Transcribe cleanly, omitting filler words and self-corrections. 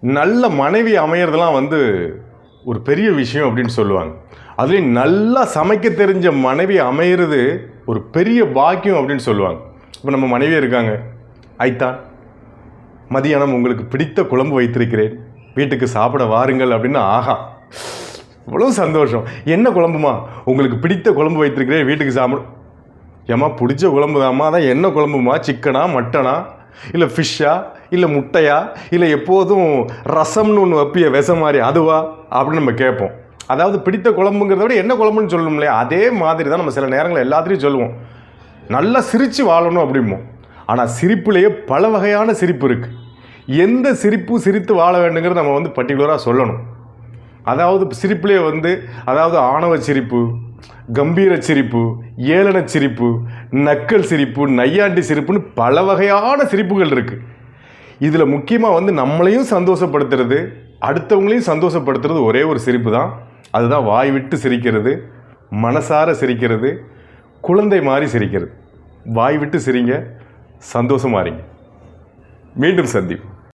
நல்ல மனைவி அமையறதெல்லாம் வந்து ஒரு பெரிய விஷயம் அப்படின்னு சொல்லுவாங்க. அதுலேயும் நல்லா சமைக்க தெரிஞ்ச மனைவி அமையிறது ஒரு பெரிய பாக்கியம் அப்படின்னு சொல்லுவாங்க. இப்போ நம்ம மனைவி இருக்காங்க, ஐத்தான் மதியானம் உங்களுக்கு பிடித்த குழம்பு வைத்திருக்கிறேன், வீட்டுக்கு சாப்பிட வாருங்கள் அப்படின்னு. ஆஹா, இவ்வளோ சந்தோஷம். என்ன குழம்புமா? உங்களுக்கு பிடித்த குழம்பு வைத்திருக்கிறேன், வீட்டுக்கு சாப்பிட. ஏம்மா பிடிச்ச குழம்பு தாம்மா, அதான் என்ன குழம்புமா? சிக்கனா, மட்டனா, இல்லை ஃபிஷ்ஷா, இல்லை முட்டையா, இல்லை எப்போதும் ரசம்னு ஒன்று வைப்பிய விஷம் மாதிரி அதுவா அப்படின்னு நம்ம கேட்போம். அதாவது பிடித்த குழம்புங்கிறத விட என்ன குழம்புன்னு சொல்லணும் இல்லையா? அதே மாதிரி தான் நம்ம சில நேரங்கள் எல்லாத்துலேயும் சொல்லுவோம், நல்லா சிரித்து வாழணும் அப்படிம்போம். ஆனால் சிரிப்புலேயே பல வகையான சிரிப்பு இருக்குது. எந்த சிரிப்பு சிரித்து வாழ வேண்டுங்கிறத நம்ம வந்து பர்டிகுலராக சொல்லணும். அதாவது சிரிப்புலேயே வந்து அதாவது ஆணவ சிரிப்பு, கம்பீர சிரிப்பு, ஏளன சிரிப்பு, நக்கல் சிரிப்பு, நையாண்டி சிரிப்புன்னு பல வகையான சிரிப்புகள் இருக்குது. இதில் முக்கியமாக வந்து நம்மளையும் சந்தோஷப்படுத்துறது, அடுத்தவங்களையும் சந்தோஷப்படுத்துறது ஒரே ஒரு சிரிப்பு தான். அதுதான் வாய் விட்டு சிரிக்கிறது, மனசார சிரிக்கிறது, குழந்தை மாதிரி சிரிக்கிறது. வாய் விட்டு சிரிங்க, சந்தோஷமா இருங்க. மீண்டும் சந்திப்போம்.